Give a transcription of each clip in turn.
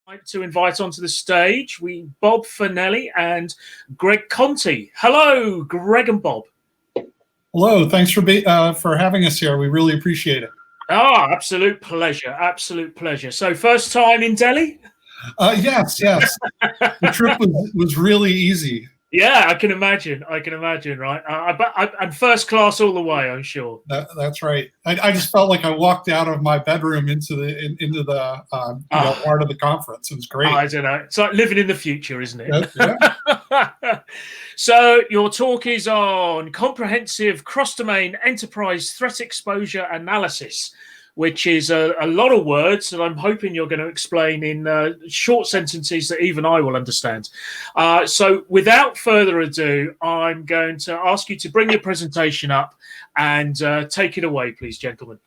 Like to invite onto the stage Bob Fanelli and Greg Conti. Hello, Greg and Bob. Hello, thanks for having us here. We really appreciate it. Ah, absolute pleasure, absolute pleasure. So, first time in Delhi? Yes. The trip was really easy. Yeah, I can imagine, right? I'm first class all the way, I'm sure. That's right. I just felt like I walked out of my bedroom into the part of the conference. It was great. I don't know. It's like living in the future, isn't it? Yeah. So your talk is on comprehensive cross-domain enterprise threat exposure analysis, which is a lot of words that I'm hoping you're going to explain in short sentences that even I will understand. So without further ado, I'm going to ask you to bring your presentation up and take it away, please, gentlemen.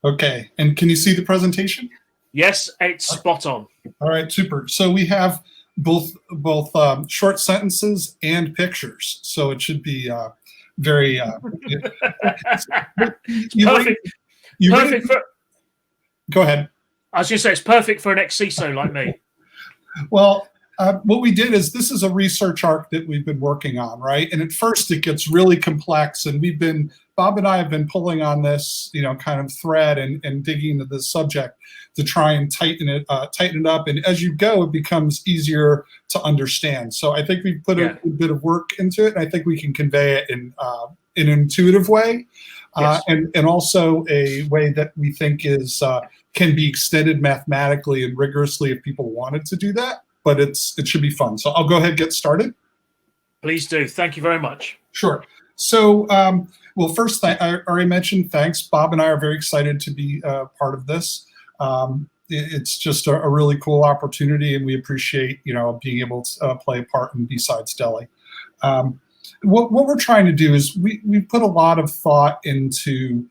Okay. And can you see the presentation? Yes, it's spot on. All right, super. So we have both short sentences and pictures. So it should be very perfect. Perfect for. Go ahead. I was going to say it's perfect for an ex-CISO like me. Well, what we did is this is a research arc that we've been working on, right? And at first it gets really complex, and Bob and I have been pulling on this, kind of thread and digging into this subject to try and tighten it up. And as you go, it becomes easier to understand. So I think we've put a bit of work into it, and I think we can convey it in an intuitive way. Yes. And also a way that we think can be extended mathematically and rigorously if people wanted to do that, but it should be fun. So I'll go ahead and get started. Please do. Thank you very much. Sure. So, well, first, I already mentioned thanks. Bob and I are very excited to be part of this. It's just a really cool opportunity, and we appreciate, being able to play a part in B-Sides Delhi. What we're trying to do is we put a lot of thought into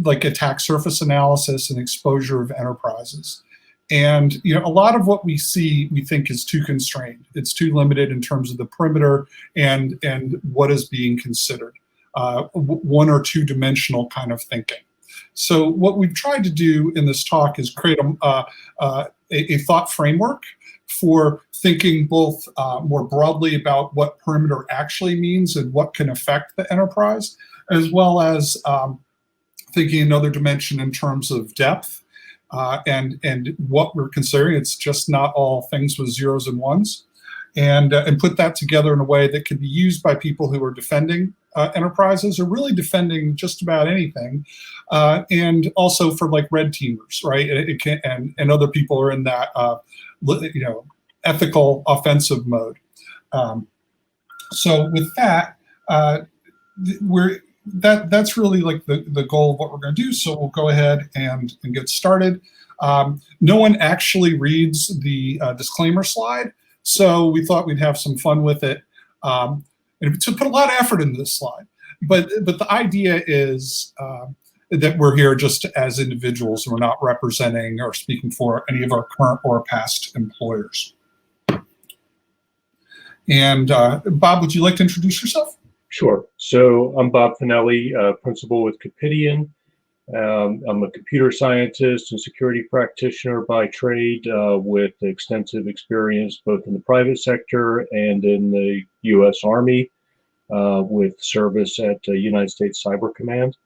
like attack surface analysis and exposure of enterprises. And a lot of what we see, we think is too constrained. It's too limited in terms of the perimeter and what is being considered. One or two dimensional kind of thinking. So what we've tried to do in this talk is create a thought framework for thinking both more broadly about what perimeter actually means and what can affect the enterprise, as well as thinking another dimension in terms of depth and what we're considering. It's just not all things with zeros and ones, and put that together in a way that can be used by people who are defending enterprises or really defending just about anything, and also for like red teamers, right? And other people are in that ethical offensive mode. So with that, that's really like the goal of what we're going to do. So we'll go ahead and get started. No one actually reads the disclaimer slide, so we thought we'd have some fun with it, and to put a lot of effort into this slide. But the idea is that we're here just as individuals, and we're not representing or speaking for any of our current or past employers. And Bob, would you like to introduce yourself? Sure. So I'm Bob Fanelli, principal with Capitian. I'm a computer scientist and security practitioner by trade, with extensive experience both in the private sector and in the U.S. Army, with service at United States Cyber Command.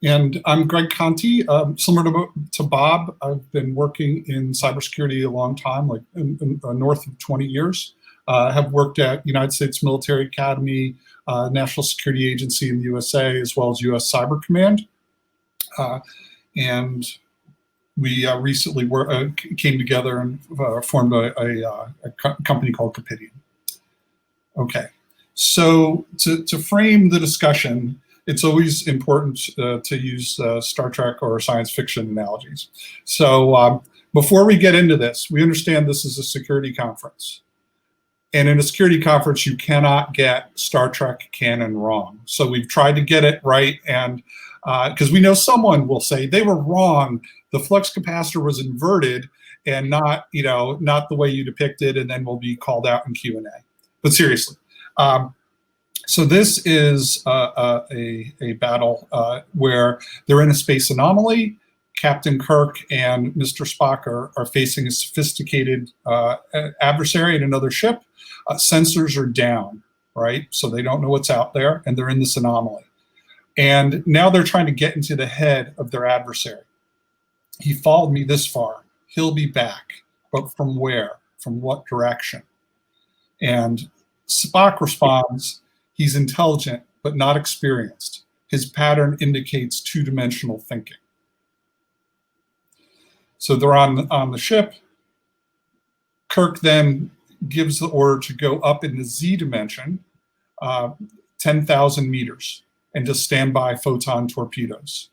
And I'm Greg Conti. Similar to Bob, I've been working in cybersecurity a long time, like north of 20 years. Have worked at United States Military Academy, National Security Agency in the USA, as well as U.S. Cyber Command. And we recently came together and formed a company called Capitian. Okay, so to frame the discussion, it's always important to use Star Trek or science fiction analogies. So before we get into this, we understand this is a security conference. And in a security conference, you cannot get Star Trek canon wrong. So we've tried to get it right, and because we know someone will say they were wrong, the flux capacitor was inverted and not the way you depicted, and then we'll be called out in Q&A. But seriously, so this is a battle where they're in a space anomaly. Captain Kirk and Mr. Spock are facing a sophisticated adversary in another ship. Sensors are down, right? So they don't know what's out there, and they're in this anomaly. And now they're trying to get into the head of their adversary. He followed me this far. He'll be back. But from where? From what direction? And Spock responds, he's intelligent, but not experienced. His pattern indicates two-dimensional thinking. So they're on the ship. Kirk then gives the order to go up in the Z dimension, 10,000 meters, and to stand by photon torpedoes.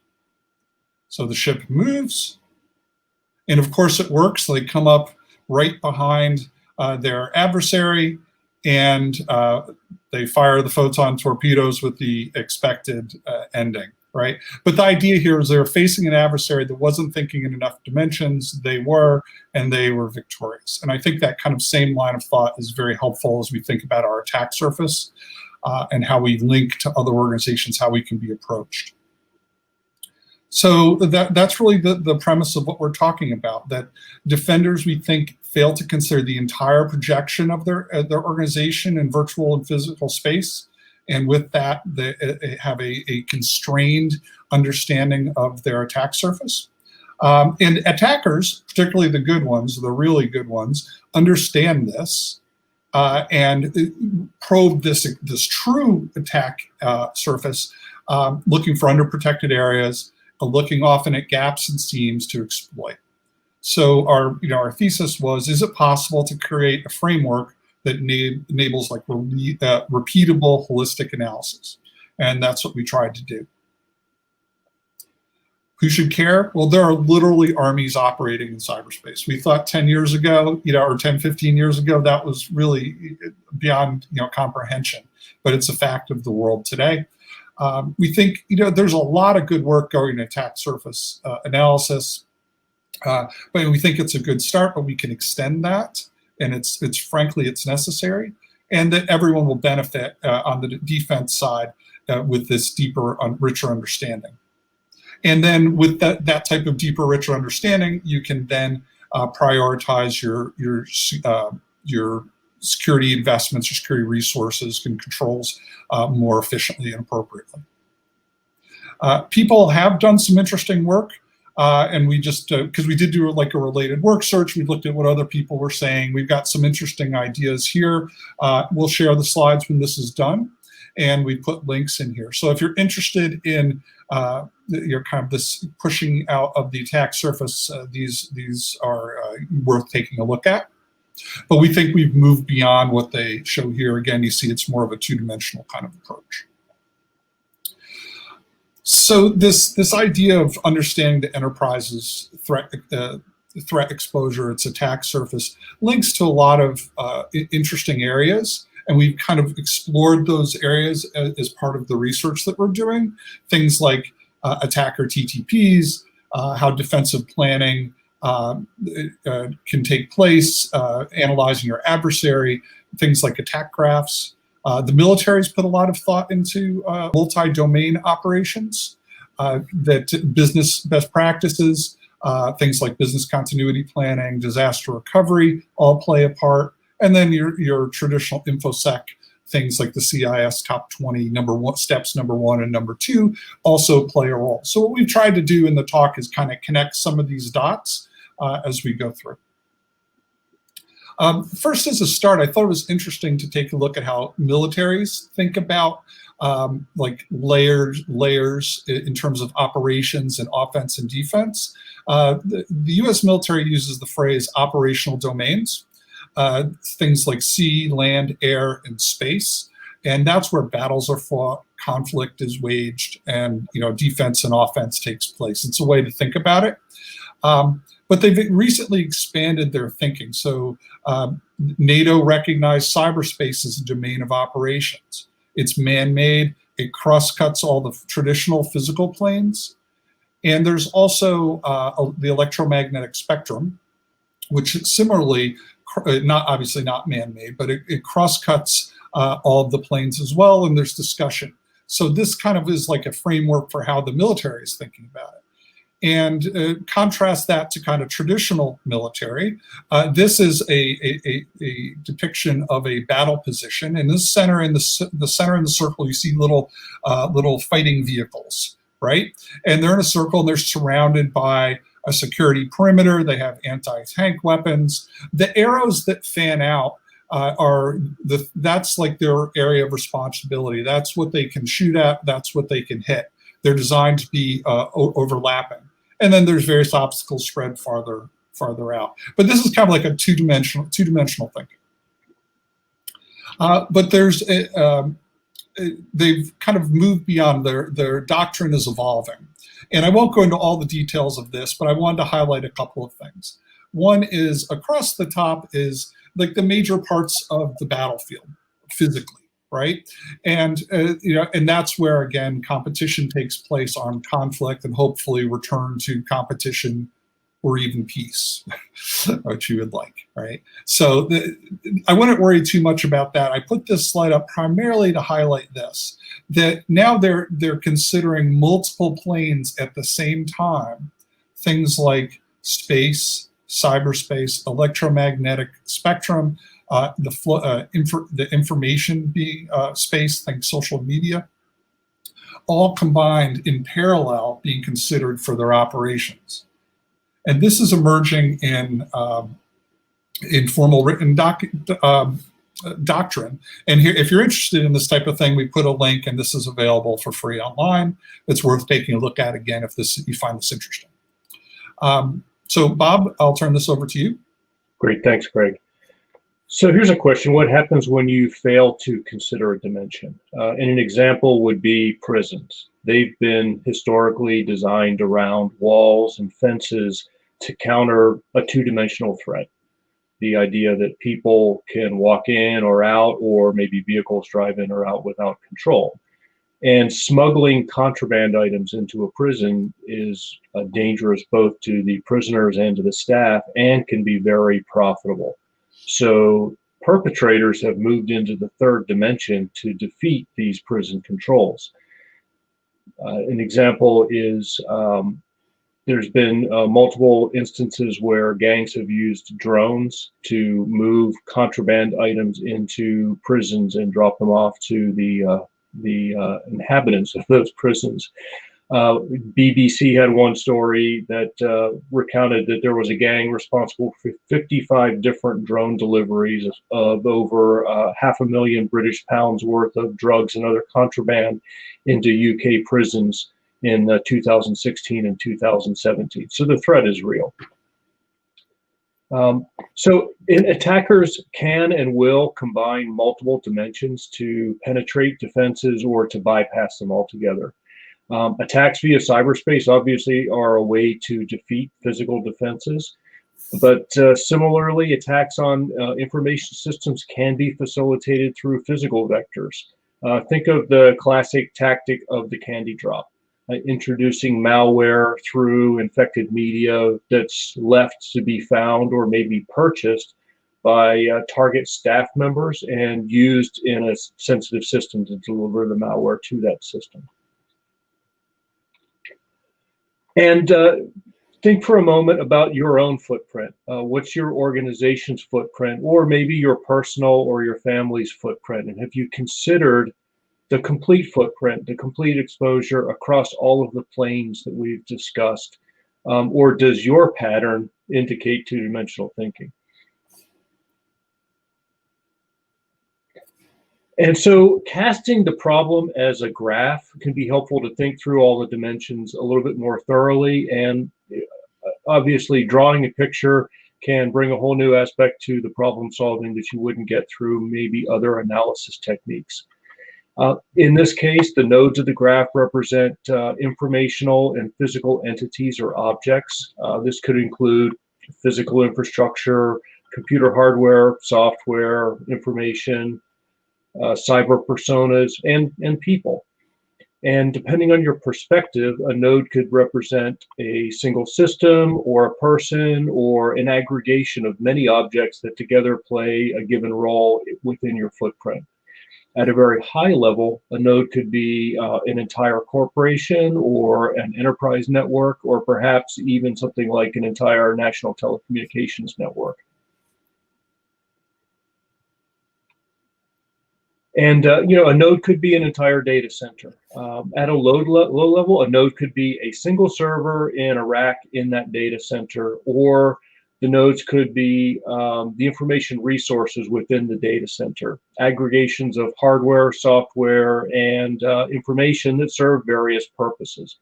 So the ship moves, and of course it works. They come up right behind their adversary, and they fire the photon torpedoes with the expected ending, right? But the idea here is they were facing an adversary that wasn't thinking in enough dimensions. They were, and they were victorious. And I think that kind of same line of thought is very helpful as we think about our attack surface and how we link to other organizations, how we can be approached. So that's really the premise of what we're talking about, that defenders, we think, fail to consider the entire projection of their organization in virtual and physical space. And with that, they have a constrained understanding of their attack surface. And attackers, particularly the good ones, the really good ones, understand this and probe this true attack surface, looking for underprotected areas, looking often at gaps and seams to exploit. So our thesis was, is it possible to create a framework that enables like repeatable holistic analysis? And that's what we tried to do. Who should care? Well, there are literally armies operating in cyberspace. We thought 10 years ago, or 10, 15 years ago, that was really beyond comprehension, but it's a fact of the world today. We think there's a lot of good work going in attack surface analysis, but we think it's a good start, but we can extend that, and it's frankly necessary, and that everyone will benefit on the defense side with this deeper, richer understanding. And then with that type of deeper, richer understanding, you can then prioritize your security investments, your security resources and controls more efficiently and appropriately. People have done some interesting work, and we just, because we did do like a related work search, we looked at what other people were saying. We've got some interesting ideas here. We'll share the slides when this is done, and we put links in here. So if you're interested in kind of this pushing out of the attack surface, these are worth taking a look at. But we think we've moved beyond what they show here. Again, you see it's more of a two-dimensional kind of approach. So this idea of understanding the enterprise's threat exposure, its attack surface, links to a lot of interesting areas. And we've kind of explored those areas as part of the research that we're doing. Things like attacker TTPs, how defensive planning can take place, analyzing your adversary, things like attack graphs. The military's put a lot of thought into multi-domain operations, that business best practices, things like business continuity planning, disaster recovery all play a part. And then your traditional InfoSec, things like the CIS top 20 steps number 1 and number 2 also play a role. So what we've tried to do in the talk is kind of connect some of these dots as we go through. First, as a start, I thought it was interesting to take a look at how militaries think about like layers in terms of operations and offense and defense. The US military uses the phrase operational domains. Things like sea, land, air, and space. And that's where battles are fought, conflict is waged, and defense and offense takes place. It's a way to think about it. But they've recently expanded their thinking. So NATO recognized cyberspace as a domain of operations. It's man-made, it cross-cuts all the traditional physical planes. And there's also the electromagnetic spectrum, which similarly, obviously not man-made, but it cross-cuts all of the planes as well, and there's discussion. So this kind of is like a framework for how the military is thinking about it. And contrast that to kind of traditional military. This is a depiction of a battle position. In this center, in the center in the circle, you see little fighting vehicles, right? And they're in a circle, and they're surrounded by a security perimeter. They have anti-tank weapons. The arrows that fan out that's like their area of responsibility. That's what they can shoot at. That's what they can hit. They're designed to be overlapping. And then there's various obstacles spread farther out. But this is kind of like a two-dimensional thinking. But there's they've kind of moved beyond. Their doctrine is evolving. And I won't go into all the details of this, but I wanted to highlight a couple of things. One is across the top is like the major parts of the battlefield physically, right? And and that's where again competition takes place on conflict, and hopefully return to competition or even peace, which you would like, right? So I wouldn't worry too much about that. I put this slide up primarily to highlight this, that now they're considering multiple planes at the same time, things like space, cyberspace, electromagnetic spectrum, the information being space, think social media, all combined in parallel being considered for their operations. And this is emerging in formal written doctrine. And here, if you're interested in this type of thing, we put a link, and this is available for free online. It's worth taking a look at again if you find this interesting. So Bob, I'll turn this over to you. Great, thanks, Greg. So here's a question. What happens when you fail to consider a dimension? And an example would be prisons. They've been historically designed around walls and fences to counter a two-dimensional threat. The idea that people can walk in or out, or maybe vehicles drive in or out without control. And smuggling contraband items into a prison is dangerous both to the prisoners and to the staff, and can be very profitable. So perpetrators have moved into the third dimension to defeat these prison controls. An example is there's been multiple instances where gangs have used drones to move contraband items into prisons and drop them off to the inhabitants of those prisons. BBC had one story that recounted that there was a gang responsible for 55 different drone deliveries of over £500,000 British pounds worth of drugs and other contraband into UK prisons in 2016 and 2017. So the threat is real. Attackers can and will combine multiple dimensions to penetrate defenses or to bypass them altogether. Attacks via cyberspace obviously are a way to defeat physical defenses, but similarly, attacks on information systems can be facilitated through physical vectors. Think of the classic tactic of the candy drop. Introducing malware through infected media that's left to be found or maybe purchased by target staff members and used in a sensitive system to deliver the malware to that system. And think for a moment about your own footprint. What's your organization's footprint, or maybe your personal or your family's footprint? And have you considered the complete footprint, the complete exposure across all of the planes that we've discussed? Or does your pattern indicate two-dimensional thinking? And so casting the problem as a graph can be helpful to think through all the dimensions a little bit more thoroughly. And obviously drawing a picture can bring a whole new aspect to the problem solving that you wouldn't get through maybe other analysis techniques. In this case, the nodes of the graph represent informational and physical entities or objects. This could include physical infrastructure, computer hardware, software, information, cyber personas, and people. And depending on your perspective, a node could represent a single system or a person or an aggregation of many objects that together play a given role within your footprint. At a very high level, a node could be an entire corporation or an enterprise network, or perhaps even something like an entire national telecommunications network. And a node could be an entire data center. At a low level, a node could be a single server in a rack in that data center, or the nodes could be the information resources within the data center, aggregations of hardware, software, and information that serve various purposes.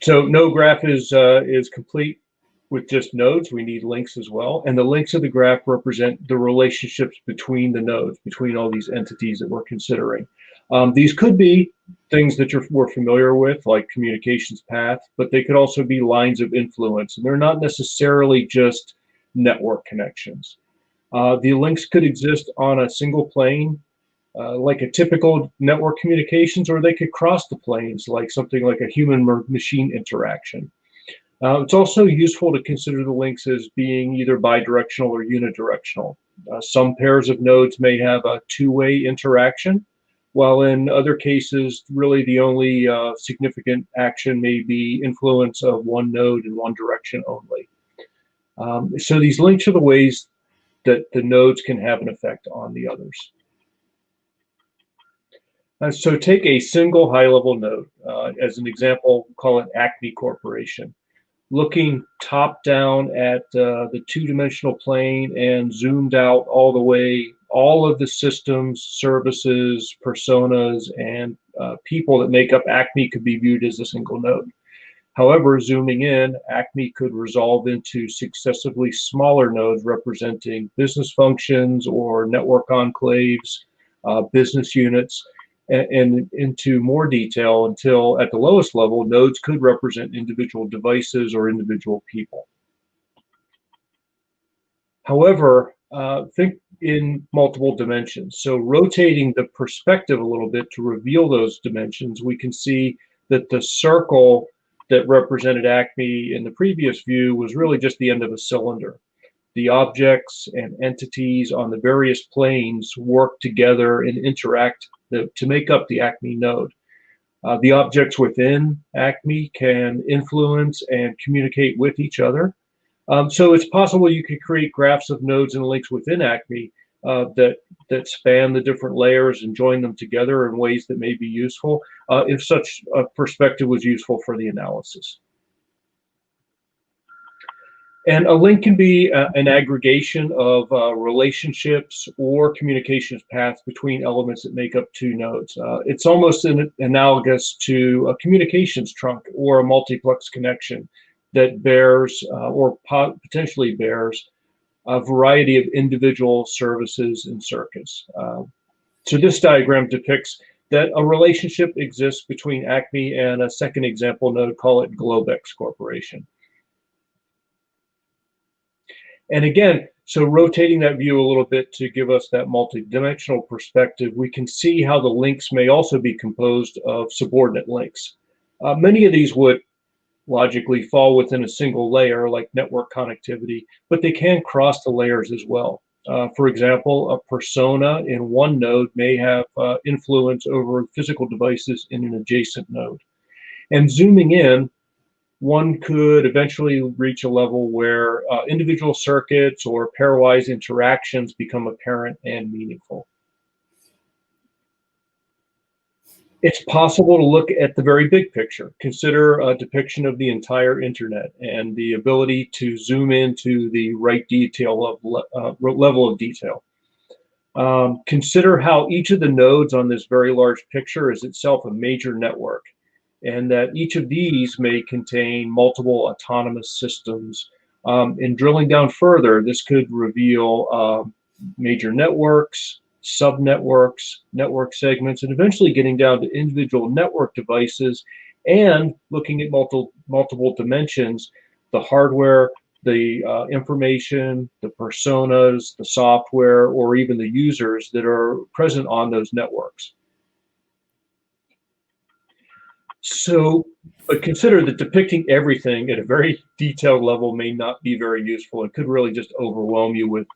So node graph is complete with just nodes. We need links as well. And the links of the graph represent the relationships between the nodes, between all these entities that we're considering. These could be things that we're familiar with, like communications path, but they could also be lines of influence. And they're not necessarily just network connections. The links could exist on a single plane, like a typical network communications, or they could cross the planes, like something like a human-machine interaction. It's also useful to consider the links as being either bidirectional or unidirectional. Some pairs of nodes may have a two-way interaction, while in other cases, really the only significant action may be influence of one node in one direction only. So these links are the ways that the nodes can have an effect on the others. So take a single high-level node. As an example, call it Acme Corporation. Looking top down at the two-dimensional plane and zoomed out all the way, all of the systems, services, personas, and people that make up Acme could be viewed as a single node. However, zooming in, Acme could resolve into successively smaller nodes representing business functions or network enclaves, business units, and into more detail until at the lowest level, nodes could represent individual devices or individual people. However, think in multiple dimensions. So rotating the perspective a little bit to reveal those dimensions, we can see that the circle that represented Acme in the previous view was really just the end of a cylinder. The objects and entities on the various planes work together and interact to make up the Acme node. The objects within Acme can influence and communicate with each other. So it's possible you could create graphs of nodes and links within Acme that span the different layers and join them together in ways that may be useful, if such a perspective was useful for the analysis. And a link can be an aggregation of relationships or communications paths between elements that make up two nodes. It's almost analogous to a communications trunk or a multiplex connection that bears or potentially bears a variety of individual services and circuits. So this diagram depicts that a relationship exists between Acme and a second example node, call it Globex Corporation. And again, so rotating that view a little bit to give us that multidimensional perspective, we can see how the links may also be composed of subordinate links. Many of these would logically fall within a single layer like network connectivity, but they can cross the layers as well. For example, a persona in one node may have influence over physical devices in an adjacent node. And zooming in, one could eventually reach a level where individual circuits or pairwise interactions become apparent and meaningful. It's possible to look at the very big picture. Consider a depiction of the entire internet and the ability to zoom into the right detail of level of detail. Consider how each of the nodes on this very large picture is itself a major network, and that each of these may contain multiple autonomous systems. And drilling down further, this could reveal major networks, subnetworks, network segments, and eventually getting down to individual network devices and looking at multiple dimensions, the hardware, the information, the personas, the software, or even the users that are present on those networks. So, but consider that depicting everything at a very detailed level may not be very useful. It could really just overwhelm you with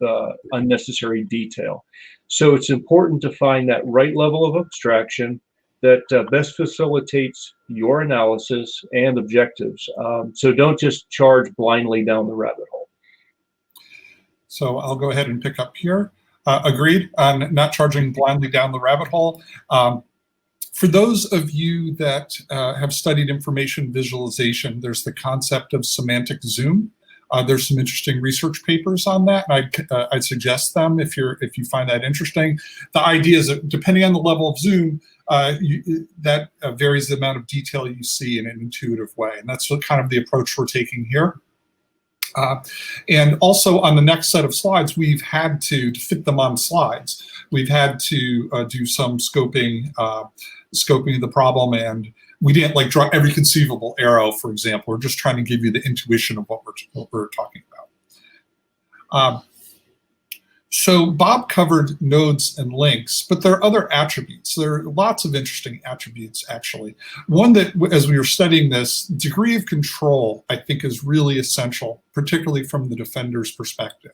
unnecessary detail. So it's important to find that right level of abstraction that best facilitates your analysis and objectives. So don't just charge blindly down the rabbit hole. So I'll go ahead and pick up here. Agreed on not charging blindly down the rabbit hole. For those of you that have studied information visualization, there's the concept of semantic zoom. There's some interesting research papers on that, and I'd suggest them if you find that interesting. The idea is that depending on the level of zoom, that varies the amount of detail you see in an intuitive way, and that's kind of the approach we're taking here. And also on the next set of slides, we've had to fit them on slides. We've had to do some scoping of the problem, and we didn't like draw every conceivable arrow, for example. We're just trying to give you the intuition of what we're talking about. So Bob covered nodes and links, but there are other attributes. There are lots of interesting attributes, actually. One that, as we were studying this, degree of control, I think, is really essential, particularly from the defender's perspective.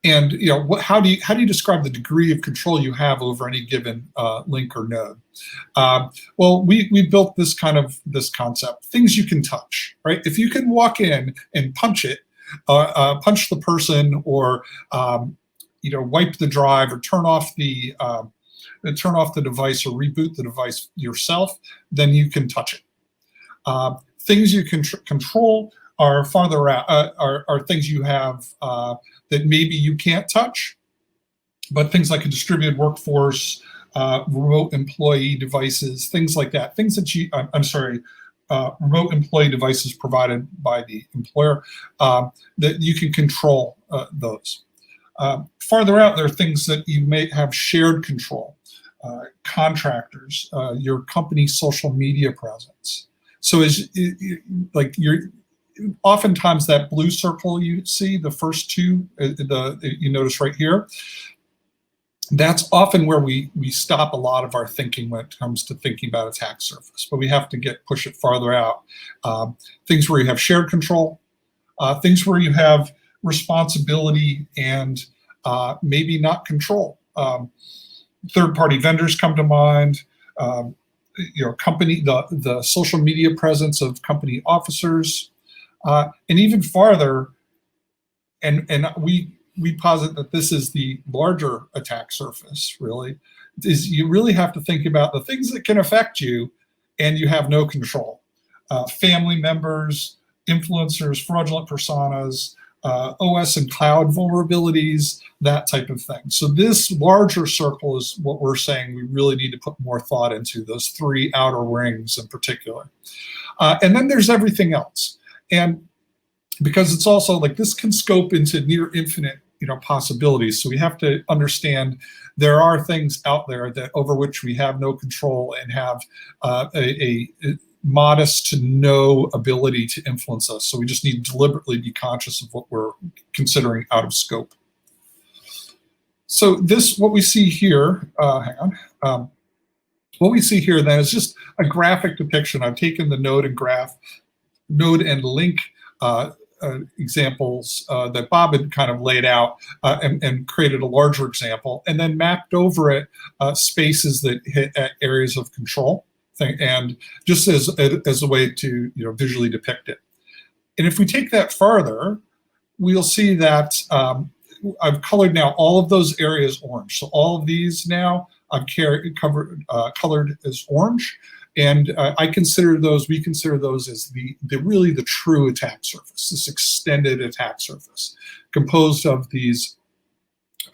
And how do you describe the degree of control you have over any given link or node? Well, we built this concept, things you can touch, right? If you can walk in and punch it, punch the person, or wipe the drive, or turn off the device, or reboot the device yourself, then you can touch it. Things you can control are farther out, are things you have that maybe you can't touch, but things like a distributed workforce, remote employee devices, things like that. Things that remote employee devices provided by the employer, that you can control those. Farther out, there are things that you may have shared control, contractors, your company's social media presence. So oftentimes that blue circle you see, the first two, you notice right here, that's often where we stop a lot of our thinking when it comes to thinking about attack surface, but we have to push it farther out. Things where you have shared control, things where you have responsibility and maybe not control. Third-party vendors come to mind. The social media presence of company officers, and even farther. And we posit that this is the larger attack surface, really, is you really have to think about the things that can affect you and you have no control. Family members, influencers, fraudulent personas, OS and cloud vulnerabilities, that type of thing. So this larger circle is what we're saying we really need to put more thought into, those three outer rings in particular. And then there's everything else. And because it's also like this can scope into near infinite possibilities. So we have to understand there are things out there that over which we have no control and have a modest to no ability to influence us. So we just need to deliberately be conscious of what we're considering out of scope. So what we see here, what we see here then is just a graphic depiction. I've taken the node and link examples that Bob had kind of laid out and created a larger example, and then mapped over it spaces that hit at areas of control, and just as a way to visually depict it. And if we take that farther, we'll see that I've colored now all of those areas orange. So all of these now I've colored as orange. And we consider those as really the true attack surface, this extended attack surface, composed of these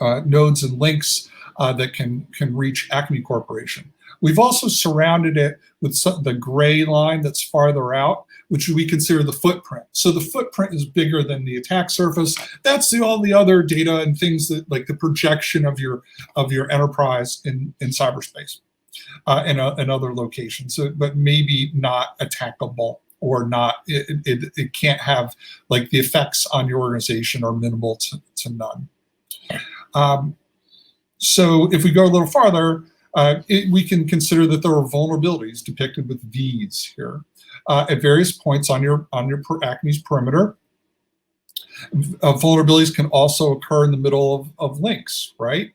nodes and links that can reach Acme Corporation. We've also surrounded it with the gray line that's farther out, which we consider the footprint. So the footprint is bigger than the attack surface. That's all the other data and things that, like the projection of your enterprise in cyberspace. And other locations, but maybe not attackable, or not. It can't have, like, the effects on your organization are minimal to none. So if we go a little farther, We can consider that there are vulnerabilities depicted with V's here at various points on your Acme's perimeter. Vulnerabilities can also occur in the middle of links, right?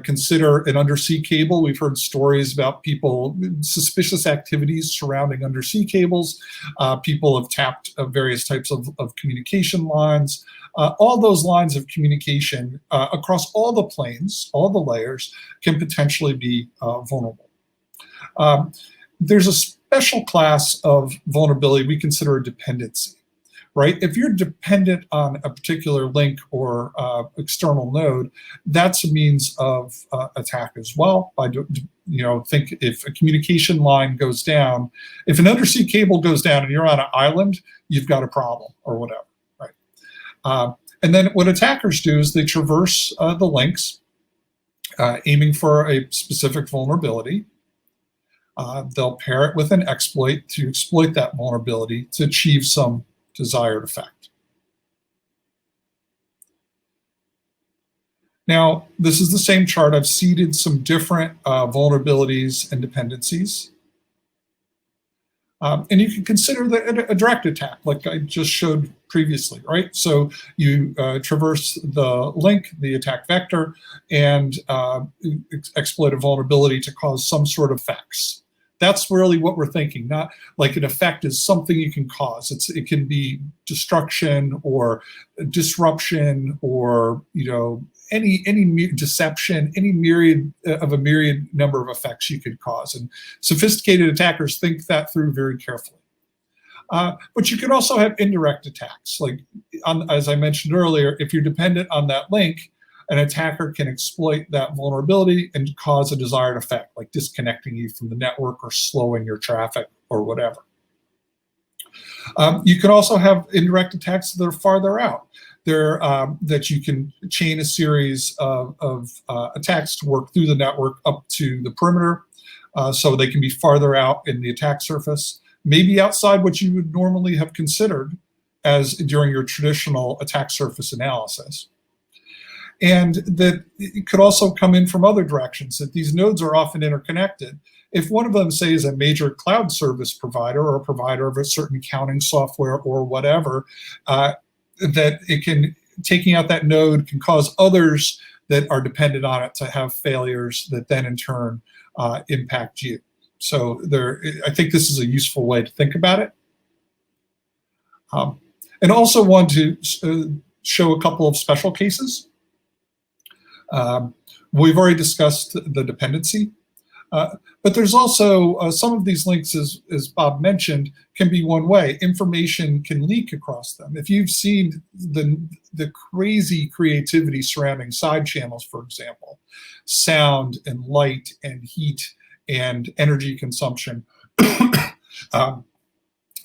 Consider an undersea cable. We've heard stories about suspicious activities surrounding undersea cables. People have tapped various types of communication lines. All those lines of communication across all the planes, all the layers, can potentially be vulnerable. There's a special class of vulnerability we consider a dependency. Right? If you're dependent on a particular link or external node, that's a means of attack as well. Think if a communication line goes down, if an undersea cable goes down and you're on an island, you've got a problem or whatever, right? And then what attackers do is they traverse the links, aiming for a specific vulnerability. They'll pair it with an exploit to exploit that vulnerability to achieve some desired effect. Now, this is the same chart. I've seeded some different vulnerabilities and dependencies. And you can consider a direct attack, like I just showed previously, right? So you traverse the link, the attack vector, and exploit a vulnerability to cause some sort of effects. That's really what we're thinking, not like an effect is something you can cause. It can be destruction or disruption or any deception, any myriad number of effects you could cause. And sophisticated attackers think that through very carefully. But you can also have indirect attacks. Like as I mentioned earlier, if you're dependent on that link, an attacker can exploit that vulnerability and cause a desired effect, like disconnecting you from the network or slowing your traffic or whatever. You can also have indirect attacks that are farther out. That you can chain a series of attacks to work through the network up to the perimeter, so they can be farther out in the attack surface, maybe outside what you would normally have considered as during your traditional attack surface analysis. And that it could also come in from other directions, that these nodes are often interconnected. If one of them, say, is a major cloud service provider or a provider of a certain accounting software or whatever, that it can, taking out that node can cause others that are dependent on it to have failures that then in turn impact you. So I think this is a useful way to think about it. And also want to show a couple of special cases. We've already discussed the dependency, but there's also some of these links, as Bob mentioned, can be one way. Information can leak across them. If you've seen the crazy creativity surrounding side channels, for example, sound and light and heat and energy consumption,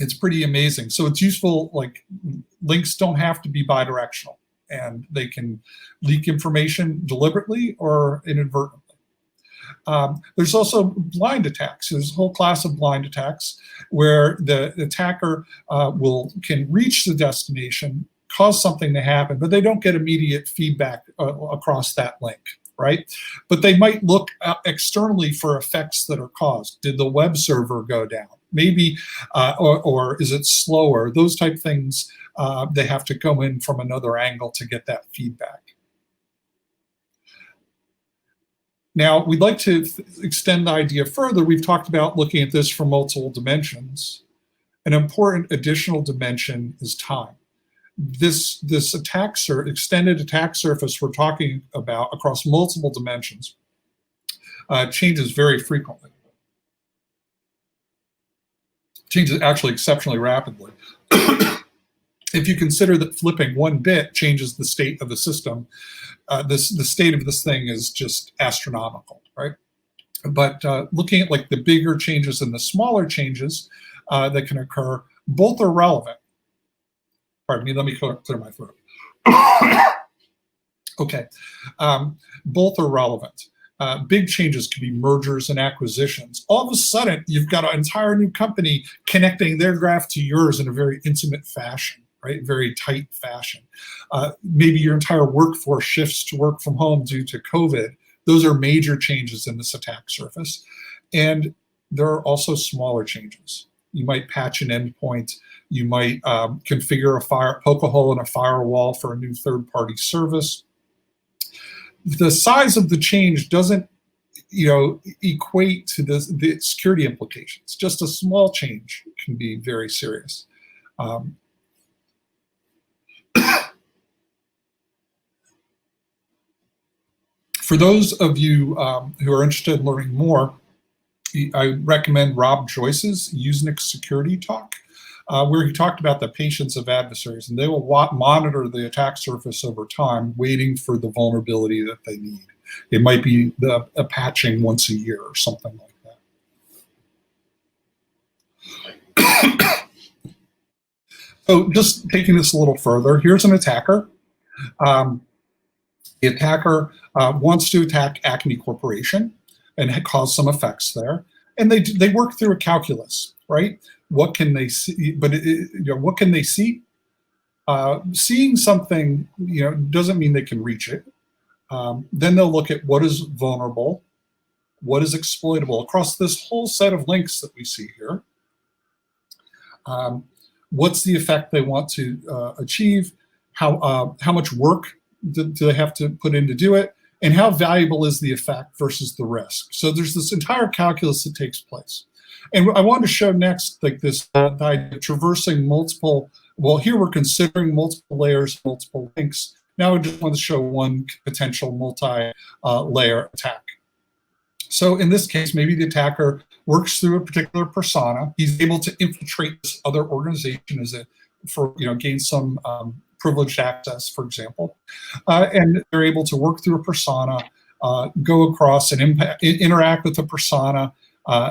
it's pretty amazing. So it's useful, like links don't have to be bidirectional, and they can leak information deliberately or inadvertently. There's also blind attacks. There's a whole class of blind attacks where the attacker can reach the destination, cause something to happen, but they don't get immediate feedback across that link, right? But they might look externally for effects that are caused. Did the web server go down? Maybe, or is it slower? Those type things, they have to go in from another angle to get that feedback. Now, we'd like to extend the idea further. We've talked about looking at this from multiple dimensions. An important additional dimension is time. This extended attack surface we're talking about across multiple dimensions changes very frequently. Changes actually exceptionally rapidly. If you consider that flipping one bit changes the state of the system, the state of this thing is just astronomical, right? But looking at like the bigger changes and the smaller changes that can occur, both are relevant. Pardon me, let me clear my throat. Okay, both are relevant. Big changes could be mergers and acquisitions. All of a sudden, you've got an entire new company connecting their graph to yours in a very intimate fashion, right? Very tight fashion. Maybe your entire workforce shifts to work from home due to COVID, Those are major changes in this attack surface. And there are also smaller changes. You might patch an endpoint. You might configure poke a hole in a firewall for a new third-party service. The size of the change doesn't, equate to the security implications. Just a small change can be very serious. For those of you who are interested in learning more, I recommend Rob Joyce's Usenix Security Talk, where he talked about the patience of adversaries, and they will monitor the attack surface over time, waiting for the vulnerability that they need. It might be a patching once a year or something like that. So just taking this a little further, here's an attacker. The attacker wants to attack Acme Corporation and cause some effects there. And they work through a calculus, right? What can they see? But what can they see? Seeing something, doesn't mean they can reach it. Then they'll look at what is vulnerable, what is exploitable across this whole set of links that we see here. What's the effect they want to achieve? How much work do they have to put in to do it? And how valuable is the effect versus the risk? So there's this entire calculus that takes place. And I want to show next, like this idea of traversing multiple, well, here we're considering multiple layers, multiple links. Now I just want to show one potential multi-layer attack. So in this case, maybe the attacker works through a particular persona. He's able to infiltrate this other organization gain some privileged access, for example. And they're able to work through a persona, go across and interact with a persona,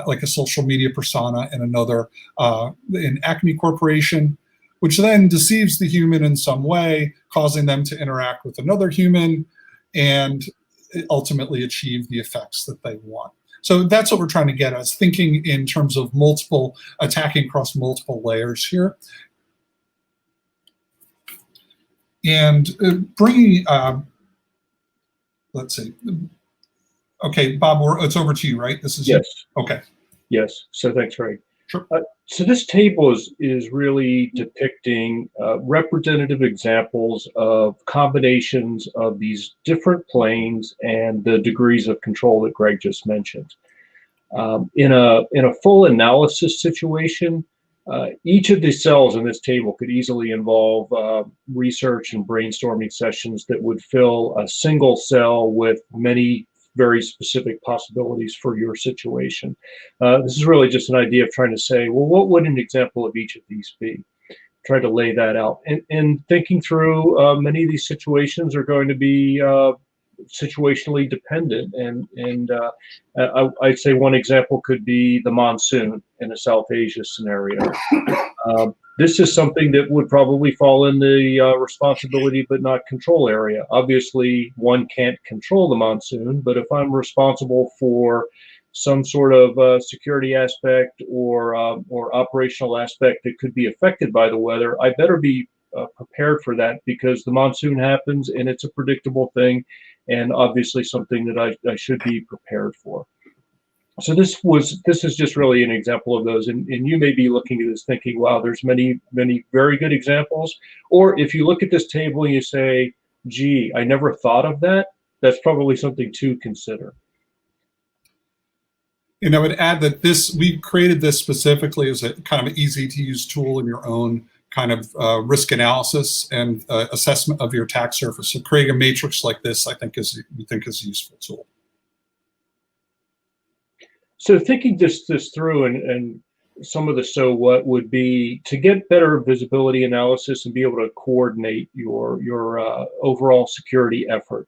like a social media persona in another, in Acme Corporation, which then deceives the human in some way, causing them to interact with another human and ultimately achieve the effects that they want. So that's what we're trying to get at, is thinking in terms of attacking across multiple layers here. And bringing, let's see. Okay, Bob, it's over to you, right? This is yes. Okay. Yes. So thanks, Ray. Sure. So this table is really depicting representative examples of combinations of these different planes and the degrees of control that Greg just mentioned. In a full analysis situation, each of the cells in this table could easily involve research and brainstorming sessions that would fill a single cell with many very specific possibilities for your situation. This is really just an idea of trying to say, well, what would an example of each of these be? Try to lay that out. And thinking through, many of these situations are going to be situationally dependent. And I'd say one example could be the monsoon in a South Asia scenario. This is something that would probably fall in the responsibility but not control area. Obviously, one can't control the monsoon, but if I'm responsible for some sort of security aspect or operational aspect that could be affected by the weather, I better be prepared for that, because the monsoon happens and it's a predictable thing, and obviously something that I should be prepared for. So this is just really an example of those, and you may be looking at this thinking, wow, there's many very good examples. Or if you look at this table and you say, gee, I never thought of that, that's probably something to consider. And I would add that we created this specifically as a kind of easy to use tool in your own kind of risk analysis and assessment of your attack surface. So creating a matrix like this, we think is a useful tool. So thinking this through, and some of the so what would be to get better visibility analysis and be able to coordinate your overall security effort.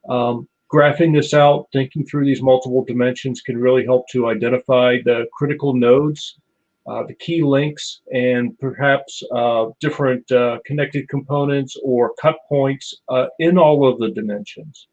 Graphing this out, thinking through these multiple dimensions can really help to identify the critical nodes, the key links, and perhaps different connected components or cut points in all of the dimensions.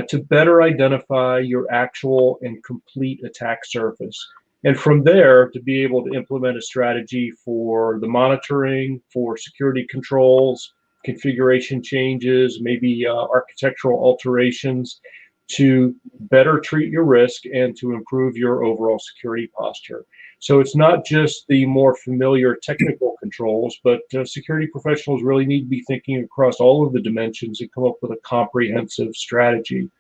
To better identify your actual and complete attack surface. And from there, to be able to implement a strategy for the monitoring, for security controls, configuration changes, maybe architectural alterations, to better treat your risk and to improve your overall security posture. So it's not just the more familiar technical controls, but security professionals really need to be thinking across all of the dimensions and come up with a comprehensive strategy.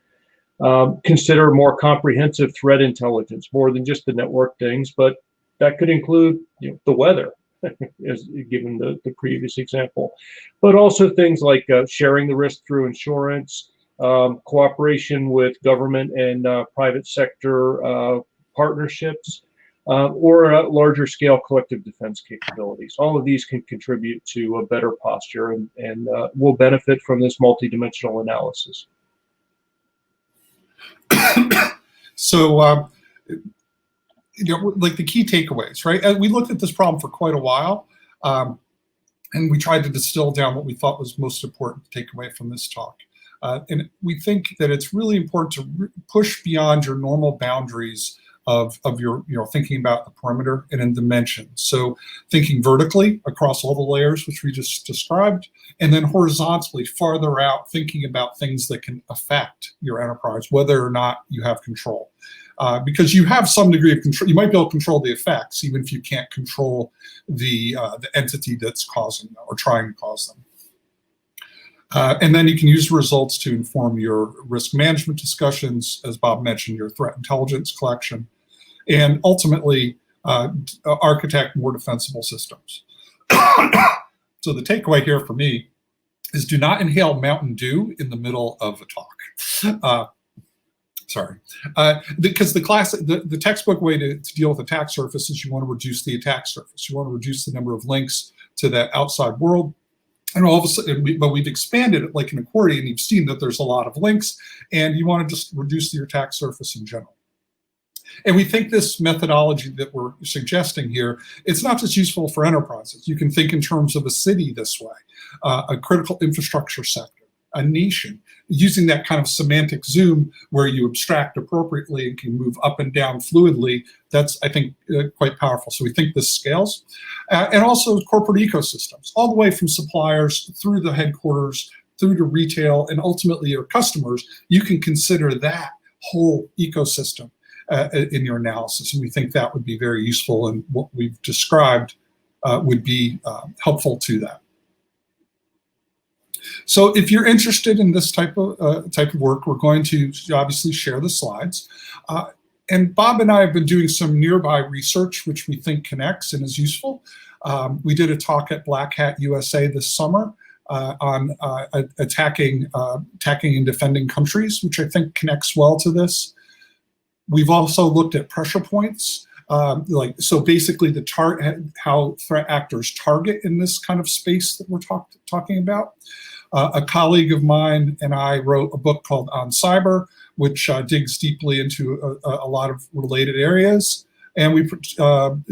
Consider more comprehensive threat intelligence, more than just the network things, but that could include the weather, as given the previous example, but also things like sharing the risk through insurance, cooperation with government and private sector partnerships, or larger scale collective defense capabilities. All of these can contribute to a better posture and will benefit from this multidimensional analysis. So, like the key takeaways, right? We looked at this problem for quite a while, and we tried to distill down what we thought was most important to take away from this talk. And we think that it's really important to push beyond your normal boundaries of your, thinking about the perimeter and in dimensions. So thinking vertically across all the layers, which we just described, and then horizontally farther out, thinking about things that can affect your enterprise, whether or not you have control. Because you have some degree of control, you might be able to control the effects, even if you can't control the entity that's causing them or trying to cause them. And then you can use the results to inform your risk management discussions, as Bob mentioned, your threat intelligence collection, and ultimately architect more defensible systems. So the takeaway here for me is do not inhale Mountain Dew in the middle of a talk. Because the textbook way to deal with attack surface is you want to reduce the attack surface. You want to reduce the number of links to that outside world. And all of a sudden, but we've expanded it like an accordion. You've seen that there's a lot of links, and you want to just reduce the attack surface in general. And we think this methodology that we're suggesting here, it's not just useful for enterprises. You can think in terms of a city this way, a critical infrastructure sector, a nation, using that kind of semantic zoom where you abstract appropriately and can move up and down fluidly. That's, I think, quite powerful. So we think this scales. And also corporate ecosystems, all the way from suppliers through the headquarters, through to retail, and ultimately your customers. You can consider that whole ecosystem in your analysis. And we think that would be very useful, and what we've described would be helpful to that. So if you're interested in this type of work, we're going to obviously share the slides. And Bob and I have been doing some nearby research, which we think connects and is useful. We did a talk at Black Hat USA this summer on attacking and defending countries, which I think connects well to this. We've also looked at pressure points. So basically how threat actors target in this kind of space that we're talking about. A colleague of mine and I wrote a book called On Cyber, which digs deeply into a lot of related areas. And we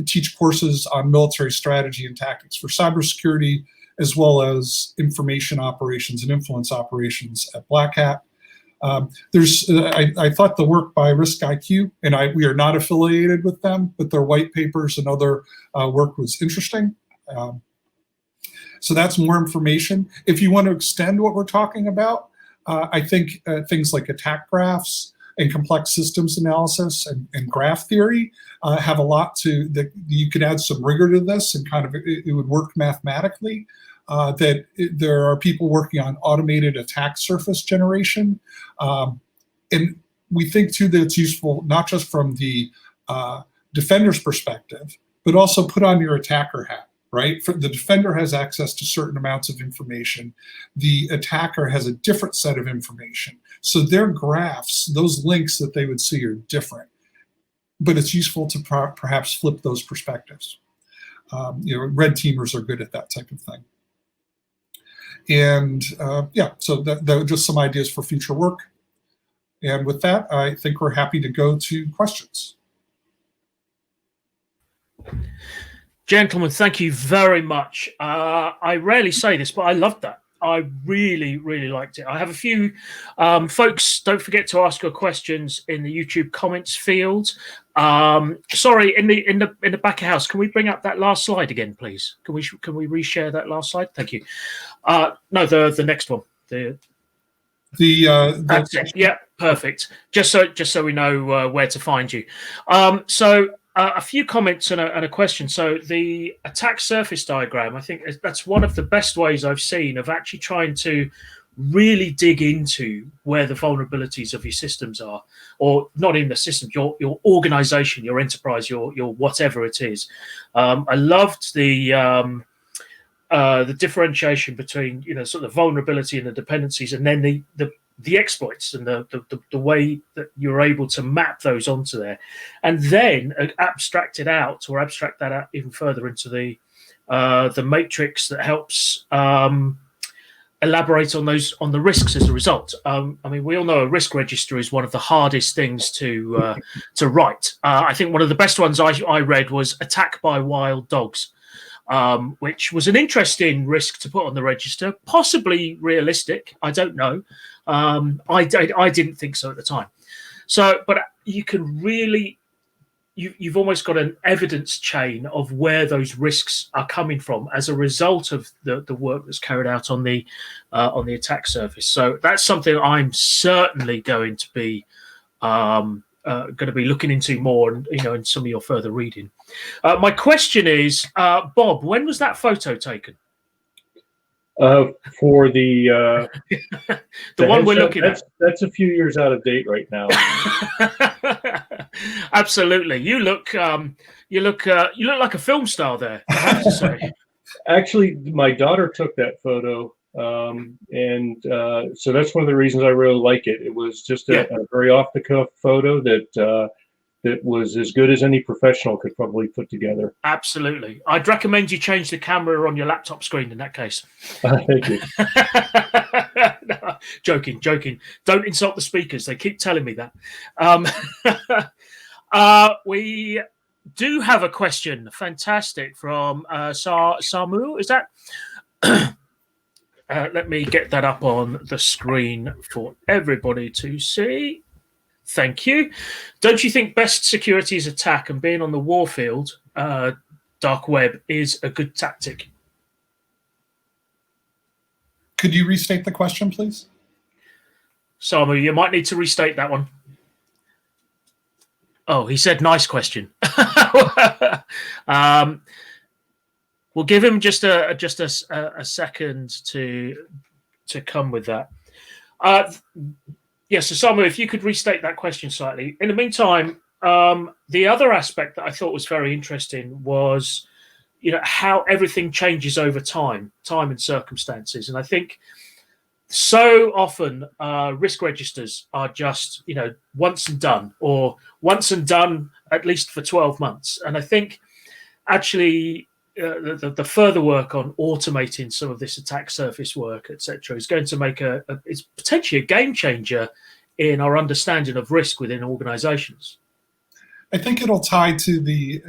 teach courses on military strategy and tactics for cybersecurity, as well as information operations and influence operations at Black Hat. I thought the work by RiskIQ, and we are not affiliated with them, but their white papers and other work was interesting. So that's more information. If you want to extend what we're talking about, I think things like attack graphs and complex systems analysis and graph theory have a lot that you could add some rigor to this, and kind of it would work mathematically. There are people working on automated attack surface generation. And we think too that it's useful not just from the defender's perspective, but also put on your attacker hat, right? The defender has access to certain amounts of information. The attacker has a different set of information. So their graphs, those links that they would see are different. But it's useful to perhaps flip those perspectives. Red teamers are good at that type of thing. And so that were just some ideas for future work. And with that, I think we're happy to go to questions. Gentlemen, thank you very much. I rarely say this, but I loved that. I really, really liked it. I have a few folks. Don't forget to ask your questions in the YouTube comments field. Sorry, in the back of house, can we bring up that last slide again, please? Can we reshare that last slide? Thank you. No, the next one. That's it. Yeah, perfect. Just so we know where to find you. A few comments and a question. So the attack surface diagram, I think that's one of the best ways I've seen of actually trying to really dig into where the vulnerabilities of your systems are, or not in the system, your organization, your enterprise, your whatever it is. I loved the differentiation between sort of vulnerability and the dependencies, and then the exploits and the way that you're able to map those onto there, and then abstract that out even further into the matrix that helps elaborate on the risks as a result. I mean, we all know a risk register is one of the hardest things to write. I think one of the best ones I read was Attack by Wild Dogs, which was an interesting risk to put on the register, possibly realistic. I don't know. I didn't think so at the time. So, but you can really, you've almost got an evidence chain of where those risks are coming from as a result of the work that's carried out on the attack surface. So that's something I'm certainly going to be looking into more, in some of your further reading. My question is, Bob, when was that photo taken? For the the one we're looking at. That's a few years out of date right now. Absolutely, you look like a film star there, I have to say. Actually, my daughter took that photo, and so that's one of the reasons I really like it. It was just a very off the cuff photo that was as good as any professional could probably put together. Absolutely. I'd recommend you change the camera on your laptop screen in that case. Thank you. No, joking. Don't insult the speakers. They keep telling me that. We do have a question. Fantastic. From Samu. Is that? Let me get that up on the screen for everybody to see. Thank you. Don't you think best security is attack, and being on the warfield, dark web, is a good tactic? Could you restate the question, please? Samu, you might need to restate that one. Oh, he said nice question. We'll give him just a second to come with that. Yes, so Samu, if you could restate that question slightly. In the meantime, the other aspect that I thought was very interesting was, how everything changes over time and circumstances. And I think so often risk registers are just, once and done, or once and done at least for 12 months. And I think actually the further work on automating some of this attack surface work, etc., is going to make it's potentially a game changer in our understanding of risk within organizations. I think it'll tie to the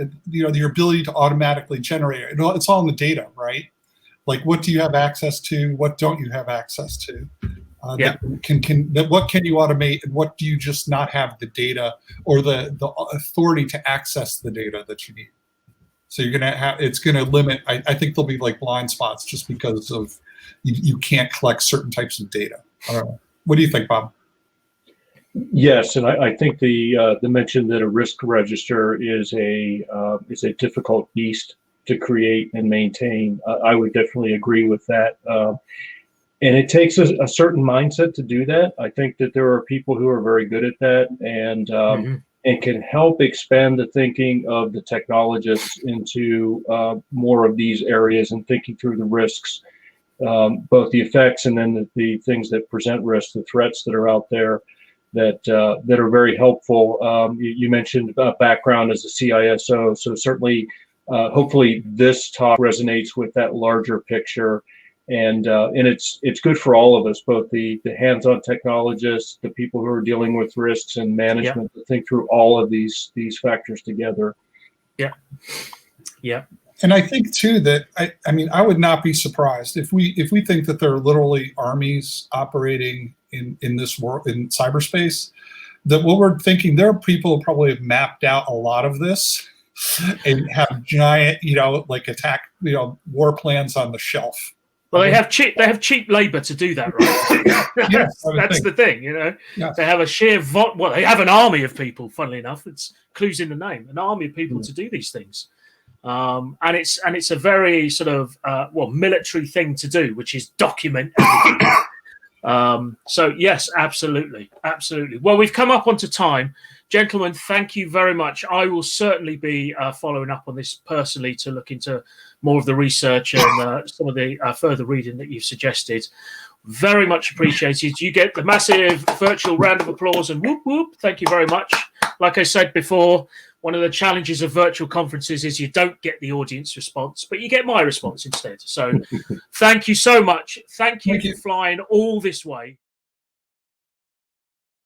ability to automatically generate it. It's all in the data, right? Like, what do you have access to? What don't you have access to? What can you automate, and what do you just not have the data or the authority to access the data that you need? So it's gonna limit. I think there'll be like blind spots just because of you can't collect certain types of data. I don't know. What do you think, Bob? Yes, and I think the mention that a risk register is a difficult beast to create and maintain. I would definitely agree with that. And it takes a certain mindset to do that. I think that there are people who are very good at that, and can help expand the thinking of the technologists into more of these areas and thinking through the risks, both the effects and then the things that present risks, the threats that are out there that are very helpful. You mentioned background as a CISO, so certainly, hopefully, this talk resonates with that larger picture. And it's good for all of us, both the hands-on technologists, the people who are dealing with risks and management, to think through all of these factors together. Yeah. And I think too that I would not be surprised if we think that there are literally armies operating in this world, in cyberspace, that what we're thinking, there are people who probably have mapped out a lot of this and have giant, like attack, war plans on the shelf. Well, they have cheap labour to do that, right? Yes, that's the thing, you know. Yes. They have a sheer well, they have an army of people. Funnily enough, it's clues in the name, an army of people to do these things, and it's a very sort of military thing to do, which is document everything. So yes, absolutely. Well, we've come up onto time. Gentlemen, thank you very much. I will certainly be following up on this personally to look into more of the research and some of the further reading that you've suggested. Very much appreciated. You get the massive virtual round of applause and whoop, whoop. Thank you very much. Like I said before, one of the challenges of virtual conferences is you don't get the audience response, but you get my response instead. So thank you so much. Thank you for flying all this way.